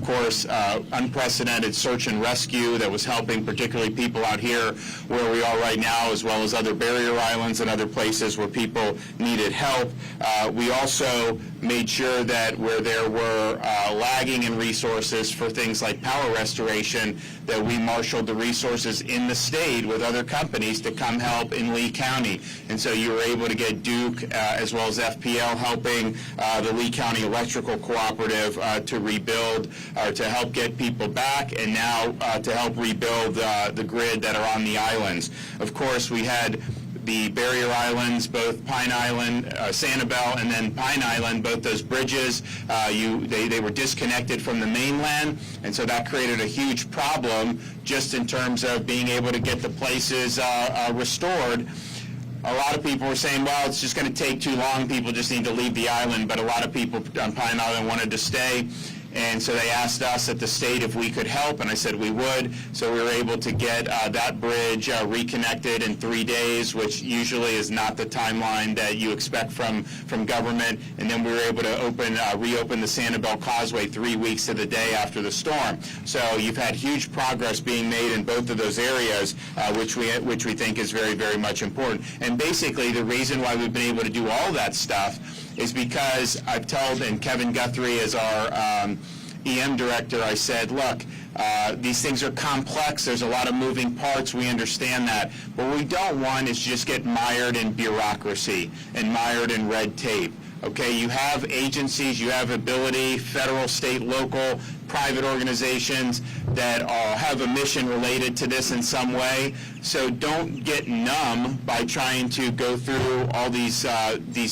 course, unprecedented search and rescue that was helping particularly people out here where we are right now, as well as other barrier islands and other places where people needed help. We also made sure that where there were lagging in resources for things like power restoration, that we marshaled the resources in the state with other companies to come help in Lee County. And so you were able to get Duke as well as FPL helping the Lee County Electrical Cooperative to rebuild or to help get people back, and now to help rebuild the grid that are on the islands. Of course, we had the barrier islands, both Pine Island, Sanibel, and then Pine Island, both those bridges, they were disconnected from the mainland, and so that created a huge problem just in terms of being able to get the places restored. A lot of people were saying, well, it's just going to take too long, people just need to leave the island, but a lot of people on Pine Island wanted to stay. And so they asked us at the state if we could help, and I said we would. So we were able to get that bridge reconnected in 3 days, which usually is not the timeline that you expect from government. And then we were able to reopen the Sanibel Causeway 3 weeks to the day after the storm. So you've had huge progress being made in both of those areas, which we think is very, very much important. And basically the reason why we've been able to do all that stuff is because I've told, and Kevin Guthrie is our EM director, I said, look, these things are complex, there's a lot of moving parts, we understand that, but what we don't want is just get mired in bureaucracy and mired in red tape. Okay, you have agencies, you have ability, federal, state, local, private organizations that have a mission related to this in some way. So don't get numb by trying to go through all these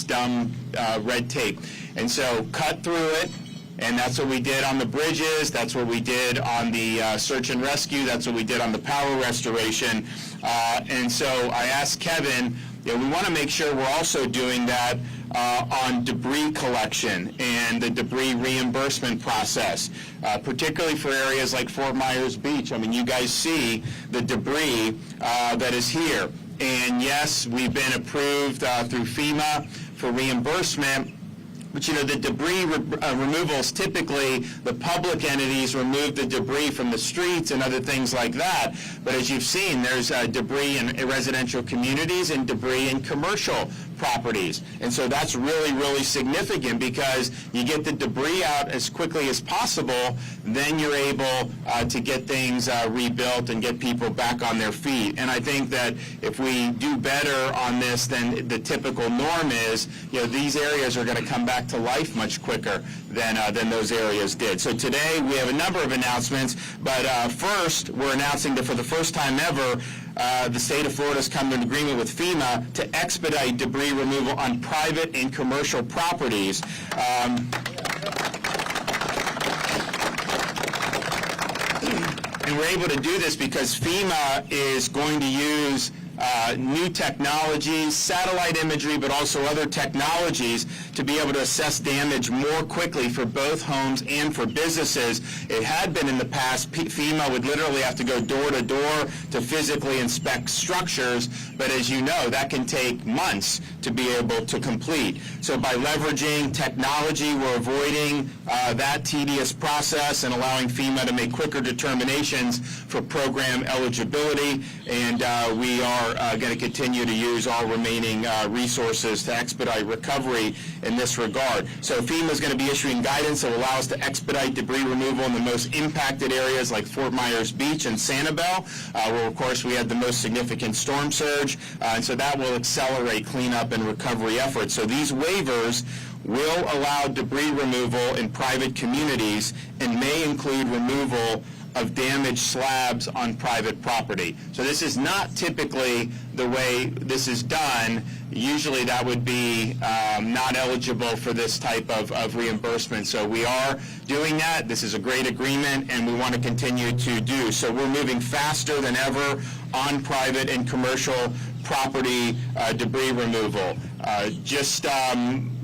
dumb red tape. And so cut through it. And that's what we did on the bridges, that's what we did on the search and rescue, that's what we did on the power restoration. And so I asked Kevin, we want to make sure we're also doing that on debris collection and the debris reimbursement process, particularly for areas like Fort Myers Beach. I mean, you guys see the debris that is here. And yes, we've been approved through FEMA for reimbursement. But the debris removals, typically the public entities remove the debris from the streets and other things like that. But as you've seen, there's debris in residential communities and debris in commercial properties. And so that's really, really significant, because you get the debris out as quickly as possible, then you're able to get things rebuilt and get people back on their feet. And I think that if we do better on this than the typical norm is, these areas are going to come back to life much quicker than those areas did. So today we have a number of announcements, but first we're announcing that for the first time ever, the state of Florida has come to an agreement with FEMA to expedite debris removal on private and commercial properties. And we're able to do this because FEMA is going to use new technologies, satellite imagery, but also other technologies to be able to assess damage more quickly for both homes and for businesses. It had been in the past, FEMA would literally have to go door to door to physically inspect structures, but as you know, that can take months to be able to complete. So by leveraging technology, we're avoiding that tedious process and allowing FEMA to make quicker determinations for program eligibility, and we are going to continue to use all remaining resources to expedite recovery in this regard. So FEMA is going to be issuing guidance that will allow us to expedite debris removal in the most impacted areas like Fort Myers Beach and Sanibel, where of course we had the most significant storm surge, and so that will accelerate cleanup and recovery efforts. So these waivers will allow debris removal in private communities and may include removal of damaged slabs on private property. So this is not typically the way this is done. Usually that would be not eligible for this type of reimbursement. So we are doing that. This is a great agreement, and we want to continue to do. So we're moving faster than ever on private and commercial property debris removal.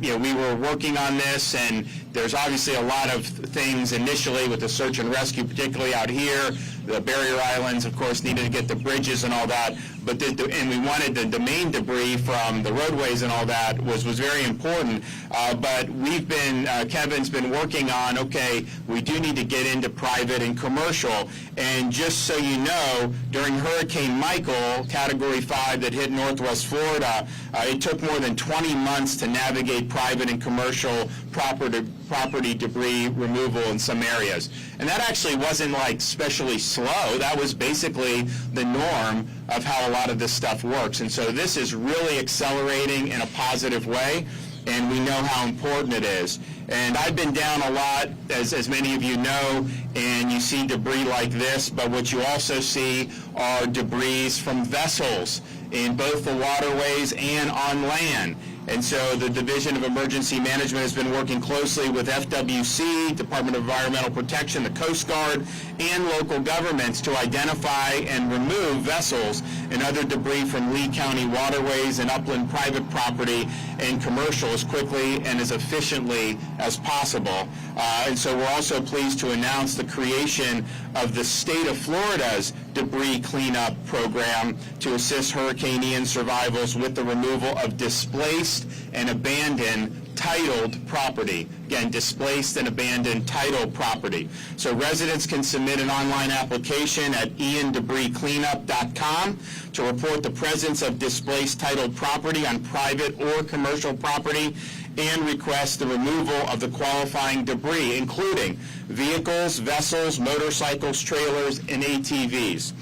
We were working on this, and there's obviously a lot of things initially with the search and rescue, particularly out here, The barrier islands, of course, needed to get the bridges and all that, but and we wanted the main debris from the roadways and all that was very important. But we've been, Kevin's been working on, okay, we do need to get into private and commercial. And just so you know, during Hurricane Michael, Category 5 that hit Northwest Florida, it took more than 20 months to navigate private and commercial property debris removal in some areas. And that actually wasn't like especially slow. That was basically the norm of how a lot of this stuff works. And so this is really accelerating in a positive way, and we know how important it is. And I've been down a lot, as many of you know, and you see debris like this, but what you also see are debris from vessels in both the waterways and on land. And so the Division of Emergency Management has been working closely with FWC, Department of Environmental Protection, the Coast Guard, and local governments to identify and remove vessels and other debris from Lee County waterways and upland private property and commercial as quickly and as efficiently as possible. And so we're also pleased to announce the creation of the state of Florida's debris cleanup program to assist Hurricane Ian survivals with the removal of displaced and abandoned titled property. Again, displaced and abandoned titled property. So residents can submit an online application at iandebriscleanup.com to report the presence of displaced titled property on private or commercial property and request the removal of the qualifying debris, including vehicles, vessels, motorcycles, trailers, and ATVs.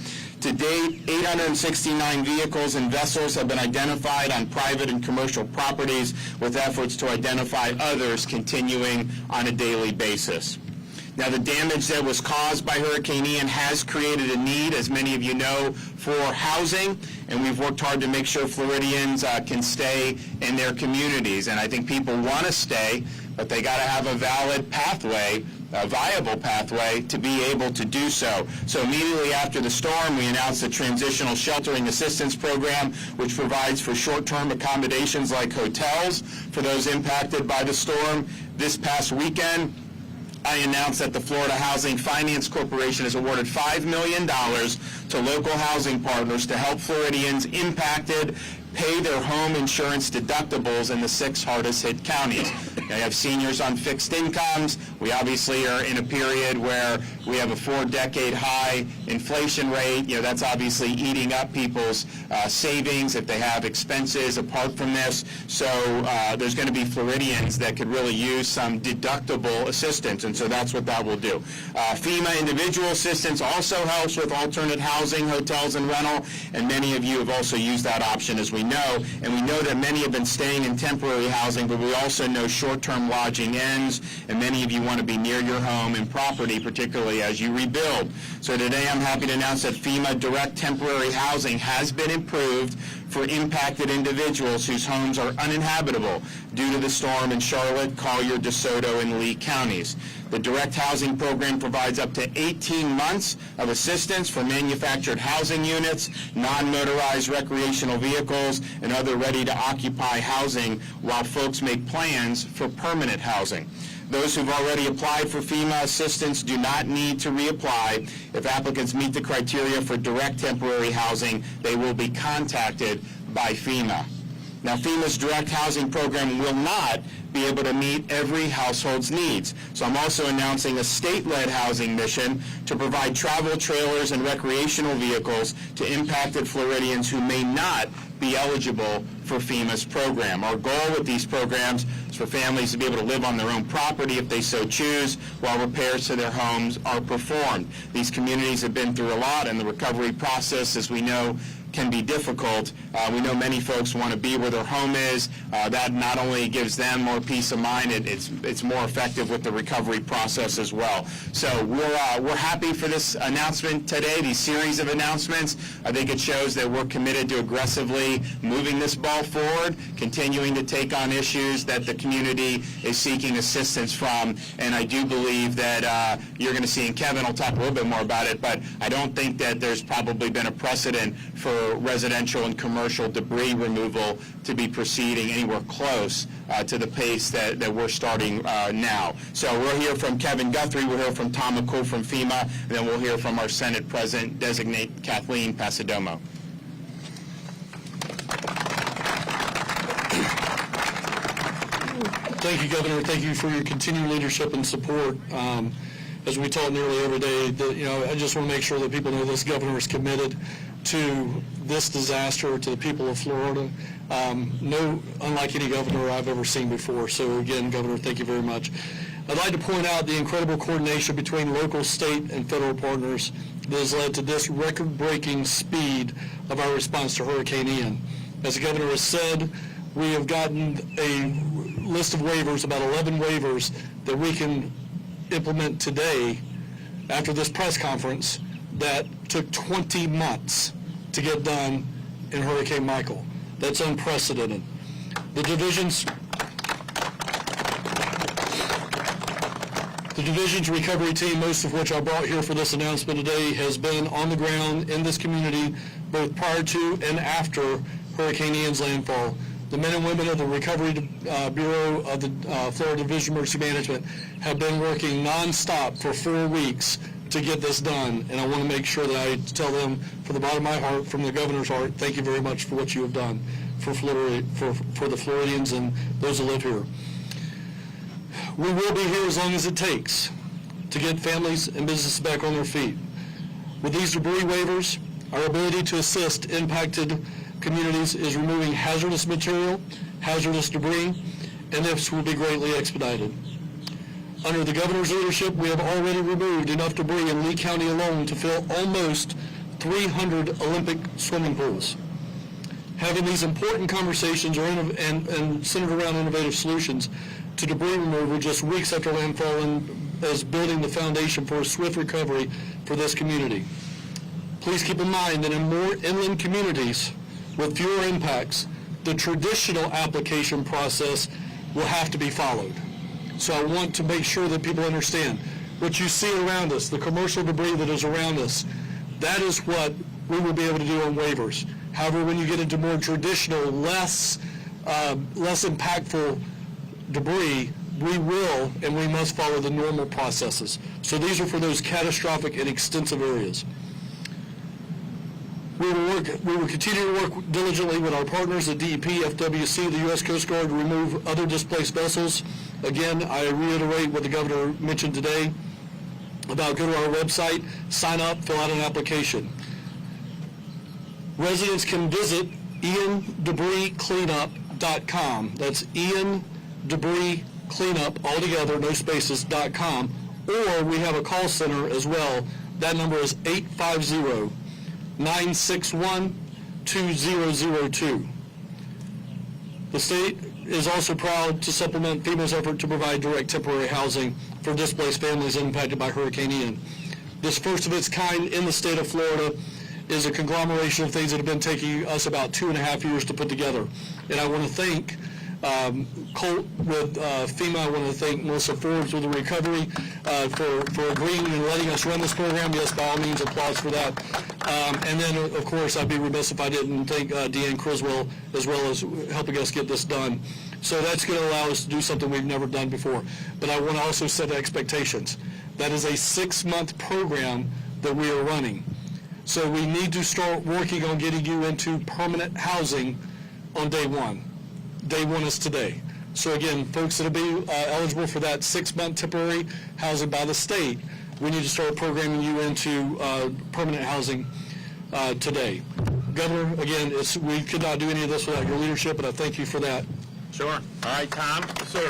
To date, 869 vehicles and vessels have been identified on private and commercial properties, with efforts to identify others continuing on a daily basis. Now, the damage that was caused by Hurricane Ian has created a need, as many of you know, for housing, and we've worked hard to make sure Floridians can stay in their communities. And I think people want to stay, but they got to have a valid pathway, a viable pathway to be able to do so. So immediately after the storm, we announced the Transitional Sheltering Assistance Program, which provides for short-term accommodations like hotels for those impacted by the storm. This past weekend, I announced that the Florida Housing Finance Corporation has awarded $5 million to local housing partners to help Floridians impacted pay their home insurance deductibles in the 6 hardest hit counties. Now, you have seniors on fixed incomes. We obviously are in a period where we have a 4-decade high inflation rate. You know, that's obviously eating up people's savings if they have expenses apart from this. So there's going to be Floridians that could really use some deductible assistance, and so that's what that will do. FEMA individual assistance also helps with alternate housing, hotels, and rental, and many of you have also used that option, as we know, and we know that many have been staying in temporary housing, but we also know short-term lodging ends, and many of you want to be near your home and property, particularly as you rebuild. So today I'm happy to announce that FEMA direct temporary housing has been improved for impacted individuals whose homes are uninhabitable due to the storm in Charlotte, Collier, DeSoto, and Lee counties. The direct housing program provides up to 18 months of assistance for manufactured housing units, non-motorized recreational vehicles, and other ready-to-occupy housing while folks make plans for permanent housing. Those who've already applied for FEMA assistance do not need to reapply. If applicants meet the criteria for direct temporary housing, they will be contacted by FEMA. Now, FEMA's direct housing program will not be able to meet every household's needs. So I'm also announcing a state-led housing mission to provide travel trailers and recreational vehicles to impacted Floridians who may not be eligible for FEMA's program. Our goal with these programs is for families to be able to live on their own property if they so choose, while repairs to their homes are performed. These communities have been through a lot, and the recovery process, as we know, can be difficult. We know many folks want to be where their home is. That not only gives them more peace of mind, it's more effective with the recovery process as well. So we're happy for this announcement today, these series of announcements. I think it shows that we're committed to aggressively moving this ball forward, continuing to take on issues that the community is seeking assistance from, and I do believe that you're going to see, and Kevin will talk a little bit more about it, but I don't think that there's probably been a precedent for for residential and commercial debris removal to be proceeding anywhere close to the pace that we're starting now. So we'll hear from Kevin Guthrie, we'll hear from Tom McCool from FEMA, and then we'll hear from our Senate President-designate Kathleen Passidomo. Thank you, Governor. Thank you for your continued leadership and support. As we talk nearly every day, I just want to make sure that people know this governor is committed to this disaster, to the people of Florida. Unlike any governor I've ever seen before. So again, Governor, thank you very much. I'd like to point out the incredible coordination between local, state, and federal partners that has led to this record-breaking speed of our response to Hurricane Ian. As the governor has said, we have gotten a list of waivers, about 11 waivers, that we can implement today after this press conference that took 20 months to get done in Hurricane Michael. That's unprecedented. The division's recovery team, most of which I brought here for this announcement today, has been on the ground in this community both prior to and after Hurricane Ian's landfall. The men and women of the Recovery Bureau of the Florida Division of Emergency Management have been working nonstop for 4 weeks to get this done, and I want to make sure that I tell them from the bottom of my heart, from the governor's heart, thank you very much for what you have done for the Floridians and those that live here. We will be here as long as it takes to get families and businesses back on their feet. With these debris waivers, our ability to assist impacted communities is removing hazardous material, hazardous debris, and this will be greatly expedited. Under the governor's leadership, we have already removed enough debris in Lee County alone to fill almost 300 Olympic swimming pools. Having these important conversations and centered around innovative solutions to debris removal just weeks after landfall is building the foundation for a swift recovery for this community. Please keep in mind that in more inland communities with fewer impacts, the traditional application process will have to be followed. So I want to make sure that people understand what you see around us, the commercial debris that is around us, that is what we will be able to do on waivers. However, when you get into more traditional, less impactful debris, we will and we must follow the normal processes. So these are for those catastrophic and extensive areas. We will continue to work diligently with our partners at DEP, FWC, the U.S. Coast Guard to remove other displaced vessels. Again, I reiterate what the governor mentioned today about go to our website, sign up, fill out an application. Residents can visit iandebriscleanup.com. That's iandebriscleanup, all together, no spaces.com. Or we have a call center as well. That number is 850-961-2002. The state is also proud to supplement FEMA's effort to provide direct temporary housing for displaced families impacted by Hurricane Ian. This first of its kind in the state of Florida is a conglomeration of things that have been taking us about 2.5 years to put together. And I want to thank Colt with FEMA. I want to thank Melissa Forbes with the recovery for agreeing and letting us run this program. Yes, by all means, applause for that. And then, of course, I'd be remiss if I didn't thank Deanne Criswell as well as helping us get this done. So that's going to allow us to do something we've never done before. But I want to also set expectations. That is a 6-month program that we are running. So we need to start working on getting you into permanent housing on day one. Day one is today. So again, folks that will be eligible for that 6-month temporary housing by the state, we need to start programming you into permanent housing today. Governor, again, we could not do any of this without your leadership, and I thank you for that. Sure. All right, Tom. Yes, sir.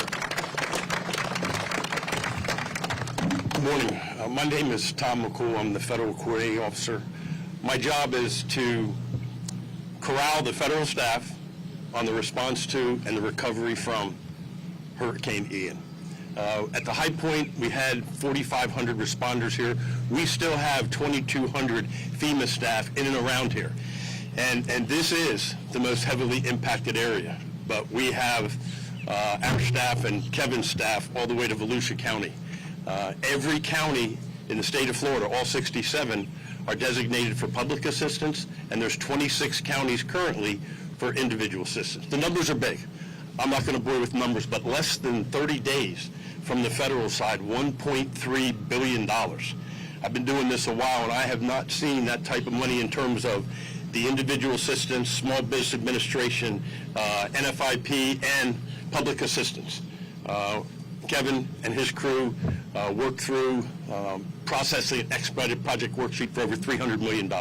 Good morning. My name is Tom McCool. I'm the Federal Coordinating Officer. My job is to corral the federal staff on the response to and the recovery from Hurricane Ian. At the high point, we had 4,500 responders here. We still have 2,200 FEMA staff in and around here. And this is the most heavily impacted area. But we have our staff and Kevin's staff all the way to Volusia County. Every county in the state of Florida, all 67, are designated for public assistance, and there's 26 counties currently for individual assistance. The numbers are big. I'm not going to bore you with numbers, but less than 30 days from the federal side, $1.3 billion. I've been doing this a while, and I have not seen that type of money in terms of the individual assistance, small business administration, NFIP, and public assistance. Kevin and his crew worked through processing an expedited project worksheet for over $300 million.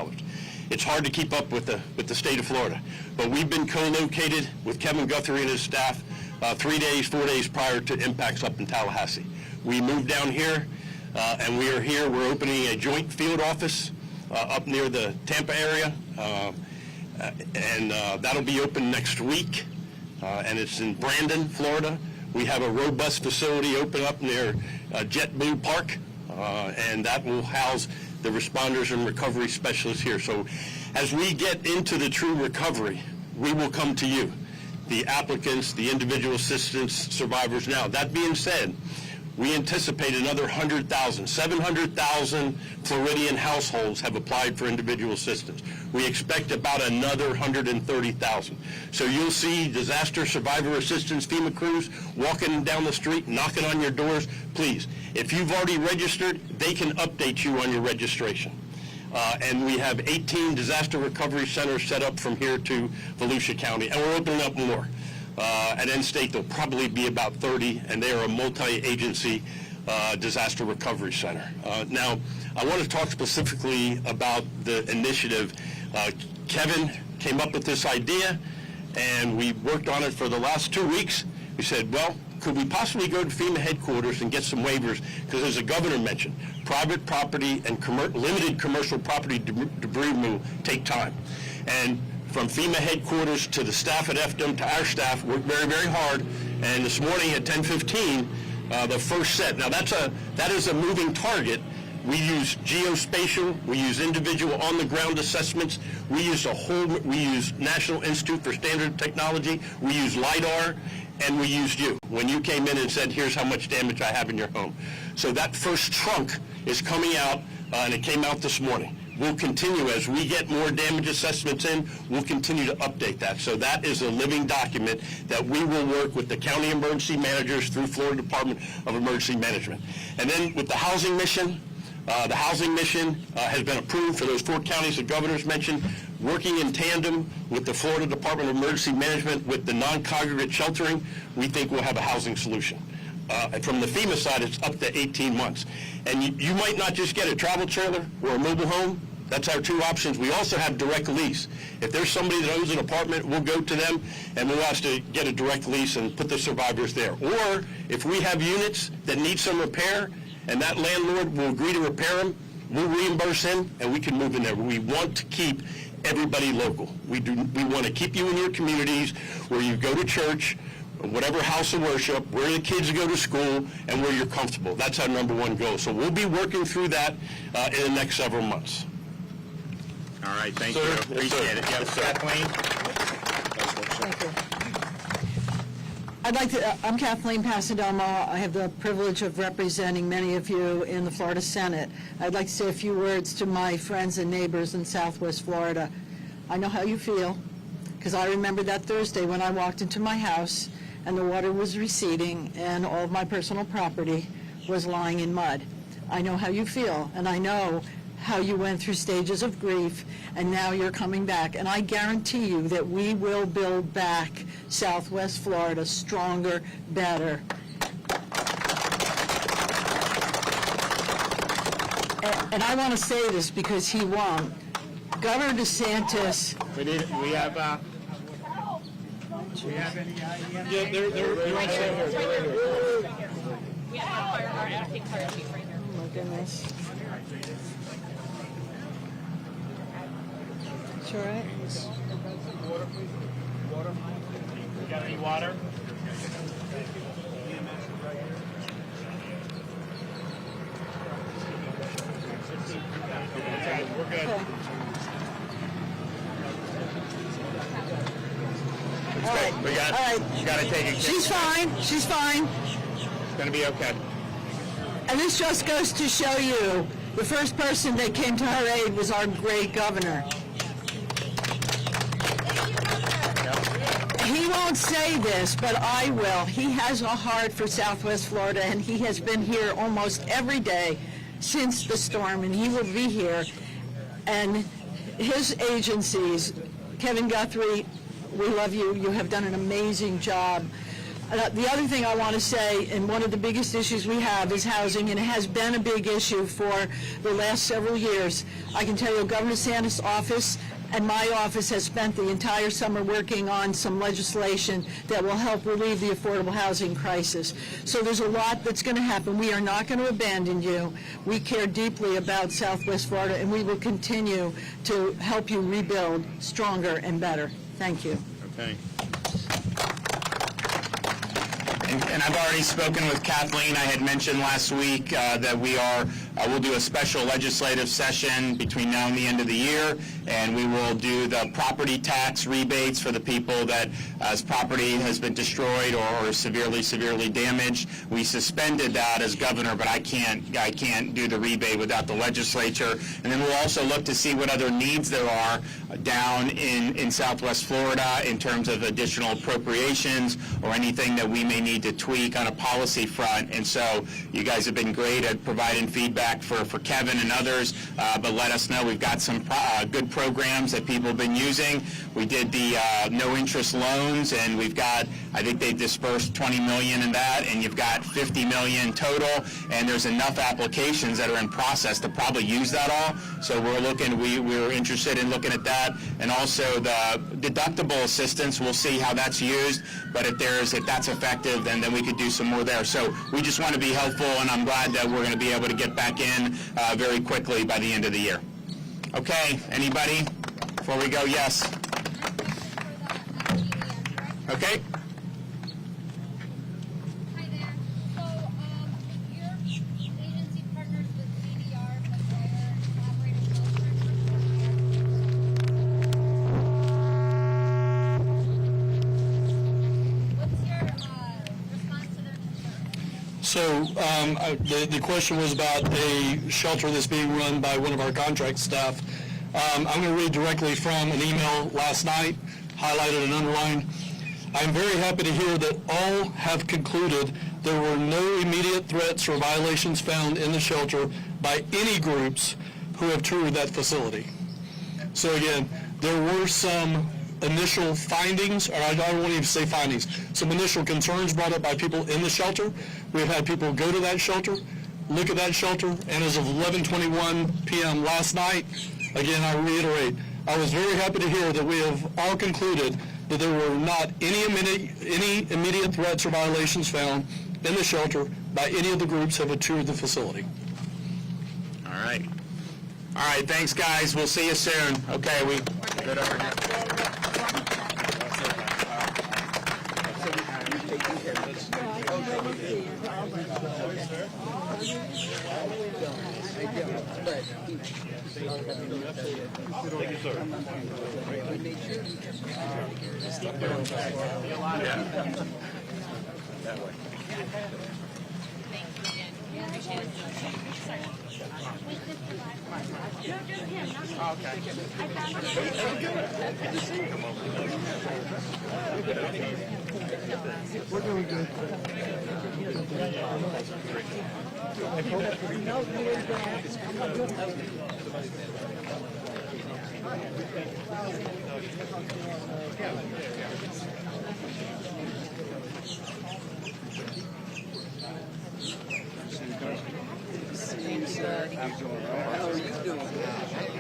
It's hard to keep up with the state of Florida, but we've been co-located with Kevin Guthrie and his staff 4 days prior to impacts up in Tallahassee. We moved down here, and we are here. We're opening a joint field office up near the Tampa area, and that'll be open next week, and it's in Brandon, Florida. We have a robust facility open up near JetBlue Park, and that will house the responders and recovery specialists here. So as we get into the true recovery, we will come to you, the applicants, the individual assistance survivors. Now, that being said, we anticipate another 100,000, 700,000 Floridian households have applied for individual assistance. We expect about another 130,000. So you'll see disaster survivor assistance FEMA crews walking down the street, knocking on your doors. Please, if you've already registered, they can update you on your registration. And we have 18 disaster recovery centers set up from here to Volusia County, and we're opening up more. At end state, there'll probably be about 30, and they are a multi-agency disaster recovery center. Now, I want to talk specifically about the initiative. Kevin came up with this idea, and we worked on it for the last 2 weeks. We said, well, could we possibly go to FEMA headquarters and get some waivers? Because as the governor mentioned, private property and limited commercial property debris removal take time. And from FEMA headquarters to the staff at FDM to our staff worked very, very hard. And this morning at 10:15, the first set. Now that is a moving target. We use geospatial. We use individual on-the-ground assessments. We use National Institute for Standard Technology. We use LIDAR, and we used you when you came in and said, "Here's how much damage I have in your home." So that first trunk is coming out, and it came out this morning. We'll continue as we get more damage assessments in. We'll continue to update that. So that is a living document that we will work with the county emergency managers through Florida Department of Emergency Management. And then with the housing mission has been approved for those 4 counties the governor's mentioned, working in tandem with the Florida Department of Emergency Management with the non-congregate sheltering. We think we'll have a housing solution. And from the FEMA side, it's up to 18 months. And you might not just get a travel trailer or a mobile home. That's our 2 options. We also have direct lease. If there's somebody that owns an apartment, we'll go to them and we'll ask to get a direct lease and put the survivors there. Or if we have units that need some repair and that landlord will agree to repair them, we'll reimburse him and we can move in there. We want to keep everybody local. We want to keep you in your communities where you go to church, whatever house of worship, where the kids go to school, and where you're comfortable. That's our #1 goal. So we'll be working through that in the next several months. All right, thank you. Sir. Appreciate it. Yes, Kathleen? Thank you. I'm Kathleen Pasadomo. I have the privilege of representing many of you in the Florida Senate. I'd like to say a few words to my friends and neighbors in Southwest Florida. I know how you feel, because I remember that Thursday when I walked into my house and the water was receding and all of my personal property was lying in mud. I know how you feel, and I know how you went through stages of grief, and now you're coming back. And I guarantee you that we will build back Southwest Florida stronger, better. And I want to say this because he won. Governor DeSantis... We have any... Yeah, they're right here. We have our acting fire chief right here. Oh, my goodness. It's all right. Water, please. Water. You got any water? We're good. Okay. All right. We got. All right. You got to take it. She's fine. She's fine. It's going to be okay. And this just goes to show you The first person that came to our aid was our great governor. He won't say this, but I will. He has a heart for Southwest Florida, and he has been here almost every day since the storm, and he will be here. And his agencies, Kevin Guthrie, we love you. You have done an amazing job. The other thing I want to say, and one of the biggest issues we have is housing, and it has been a big issue for the last several years. I can tell you Governor DeSantis' office and my office has spent the entire summer working on some legislation that will help relieve the affordable housing crisis. So there's a lot that's going to happen. We are not going to abandon you. We care deeply about Southwest Florida, and we will continue to help you rebuild stronger and better. Thank you. Okay. And I've already spoken with Kathleen. I had mentioned last week that we'll do a special legislative session between now and the end of the year, and we will do the property tax rebates for the people that as property has been destroyed or severely damaged. We suspended that as governor, but I can't do the rebate without the legislature. And then we'll also look to see what other needs there are down in Southwest Florida in terms of additional appropriations or anything that we may need to tweak on a policy front. And so you guys have been great at providing feedback for Kevin and others, but let us know. We've got some good programs that people have been using. We did the no interest loans, and we've got, I think they dispersed $20 million in that, and you've got $50 million total, and there's enough applications that are in process to probably use that all. So we're interested in looking at that, and also the deductible assistance. We'll see how that's used, but if that's effective, then we could do some more there. So we just want to be helpful, and I'm glad that we're going to be able to get back in very quickly by the end of the year. Okay, anybody? Before we go, yes. Okay. Hi there. So, your agency partners with ADR, but they're collaborating with What's your response to their concerns? So the question was about a shelter that's being run by one of our contract staff. I'm going to read directly from an email last night, highlighted and underlined. I'm very happy to hear that all have concluded there were no immediate threats or violations found in the shelter by any groups who have toured that facility. So again, there were some initial findings, or I don't want to even say findings, some initial concerns brought up by people in the shelter. We've had people go to that shelter, look at that shelter, and as of 11:21 p.m. last night, again, I reiterate, I was very happy to hear that we have all concluded that there were not any immediate threats or violations found in the shelter by any of the groups that have toured the facility. All right. All right, thanks, guys. We'll see you soon. Okay, we good over here. How are you doing?